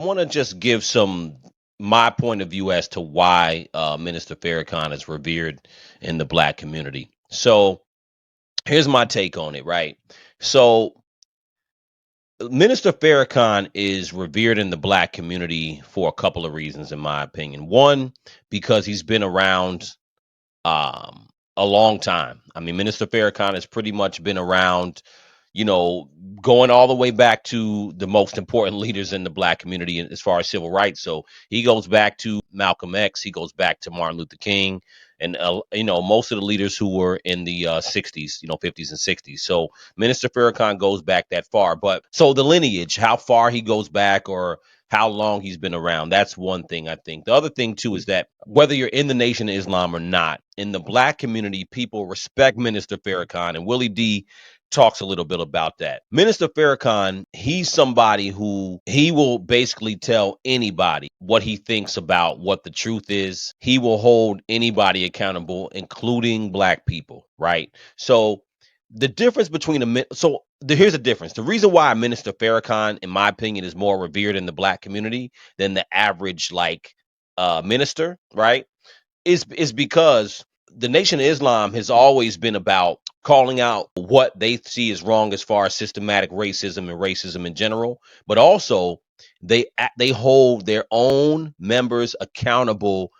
I want to just give my point of view as to why Minister Farrakhan is revered in the black community. So here's my take on it, right? So Minister Farrakhan is revered in the black community for a couple of reasons, in my opinion. One, because he's been around um, a long time. I mean, Minister Farrakhan has pretty much been around, you know, going all the way back to the most important leaders in the black community as far as civil rights. So he goes back to Malcolm X, he goes back to Martin Luther King, and most of the leaders who were in the 60s, 50s and 60s. So Minister Farrakhan goes back that far. But so the lineage, how far he goes back, or how long he's been around. That's one thing I think. The other thing too is that whether you're in the Nation of Islam or not, in the black community, people respect Minister Farrakhan, and Willie D talks a little bit about that. Minister Farrakhan, he's somebody who he will basically tell anybody what he thinks about what the truth is. He will hold anybody accountable, including black people, right? So the difference between here's the difference. The reason why Minister Farrakhan, in my opinion, is more revered in the black community than the average minister, right? Is because the Nation of Islam has always been about calling out what they see as wrong as far as systematic racism and racism in general, but also they hold their own members accountable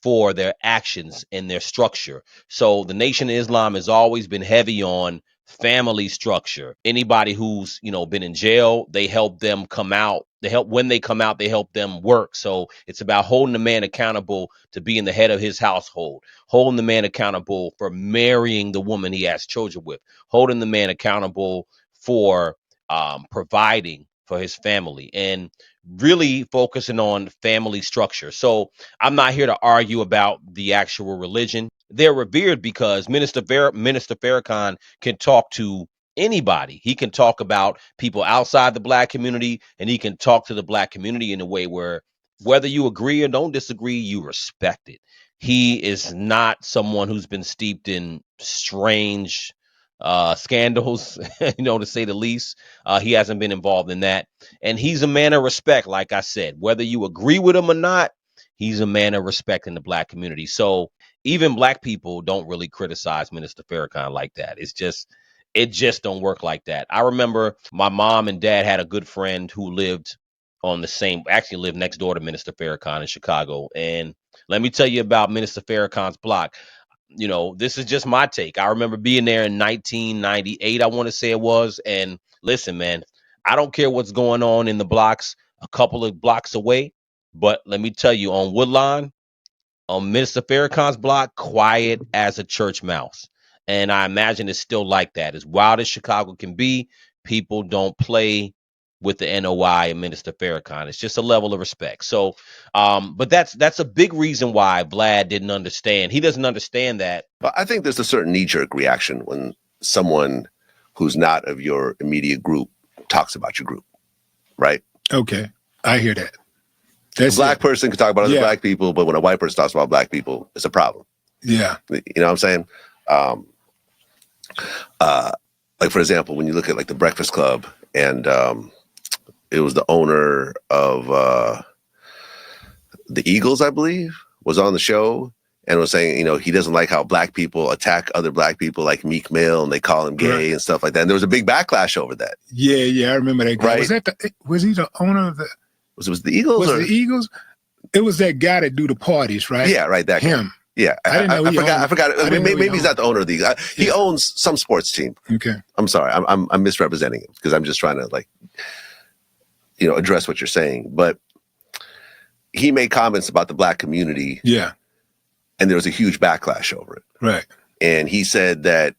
for their actions and their structure. So the Nation of Islam has always been heavy on family structure. Anybody who's, been in jail, they help them come out. When they come out, they help them work. So it's about holding the man accountable to being the head of his household, holding the man accountable for marrying the woman he has children with, holding the man accountable for providing for his family, and really focusing on family structure. So I'm not here to argue about the actual religion. They're revered because Minister Farrakhan can talk to anybody. He can talk about people outside the black community, and he can talk to the black community in a way where whether you agree or don't disagree, you respect it. He is not someone who's been steeped in strange scandals, to say the least. He hasn't been involved in that. And he's a man of respect, like I said. Whether you agree with him or not, he's a man of respect in the black community. So even black people don't really criticize Minister Farrakhan like that. It just don't work like that. I remember my mom and dad had a good friend who actually lived next door to Minister Farrakhan in Chicago. And let me tell you about Minister Farrakhan's block. This is just my take. I remember being there in 1998, I want to say it was. And listen, man, I don't care what's going on in the blocks a couple of blocks away. But let me tell you, on Woodlawn, on Minister Farrakhan's block, quiet as a church mouse. And I imagine it's still like that. As wild as Chicago can be, people don't play with the NOI and Minister Farrakhan. It's just a level of respect. So, but that's a big reason why Vlad didn't understand. He doesn't understand that. But I think there's a certain knee-jerk reaction when someone who's not of your immediate group talks about your group, right? Okay, I hear that. A black person can talk about other black people, but when a white person talks about black people, it's a problem. Yeah. You know what I'm saying? Like, for example, when you look at like the Breakfast Club, and it was the owner of the Eagles, I believe, was on the show and was saying, he doesn't like how black people attack other black people like Meek Mill, and they call him gay and stuff like that. And there was a big backlash over that. Yeah, I remember that guy. Right. Was he the owner of the... Was the Eagles? Was the Eagles? It was that guy that do the parties, right? Yeah, right. That him. Guy. Yeah, I forgot. Maybe he's not the owner of the Eagles. He owns some sports team. Okay. I'm sorry. I'm misrepresenting him because I'm just trying to address what you're saying. But he made comments about the black community. Yeah. And there was a huge backlash over it. Right. And he said that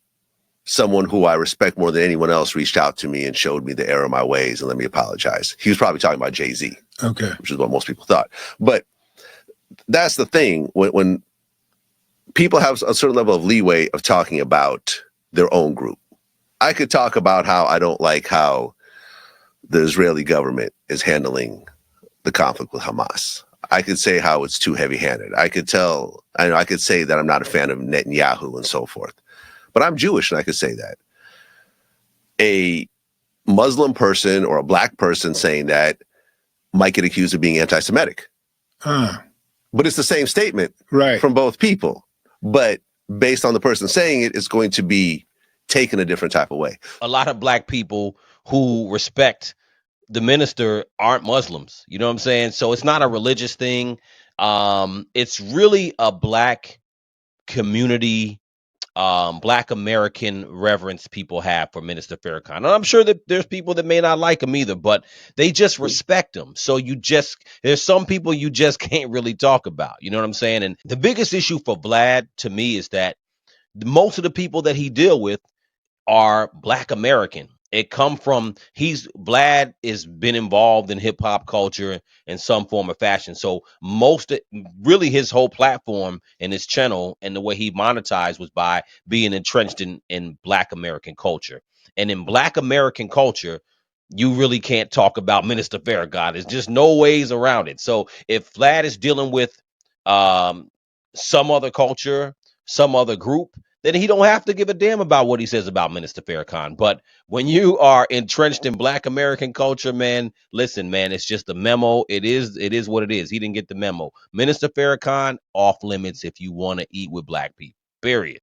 someone who I respect more than anyone else reached out to me and showed me the error of my ways and let me apologize. He was probably talking about Jay-Z. Okay. Which is what most people thought. But that's the thing. When people have a certain level of leeway of talking about their own group. I could talk about how I don't like how the Israeli government is handling the conflict with Hamas. I could say how it's too heavy-handed. I could say that I'm not a fan of Netanyahu and so forth. But I'm Jewish and I could say that. A Muslim person or a black person saying that might get accused of being anti-Semitic. But it's the same statement from both people. But based on the person saying it, it's going to be taken a different type of way. A lot of black people who respect the minister aren't Muslims. You know what I'm saying? So it's not a religious thing. It's really a black community, black American reverence people have for Minister Farrakhan. And I'm sure that there's people that may not like him either, but they just respect him. So there's some people you just can't really talk about. You know what I'm saying? And the biggest issue for Vlad to me is that most of the people that he deal with are black American. Vlad has been involved in hip hop culture in some form or fashion. So really his whole platform and his channel and the way he monetized was by being entrenched in black American culture. And in black American culture, you really can't talk about Minister Farrakhan. There's just no ways around it. So if Vlad is dealing with um, some other culture, some other group, then he don't have to give a damn about what he says about Minister Farrakhan. But when you are entrenched in black American culture, man, listen, man, it's just a memo. It is what it is. He didn't get the memo. Minister Farrakhan, off limits if you want to eat with black people. Period.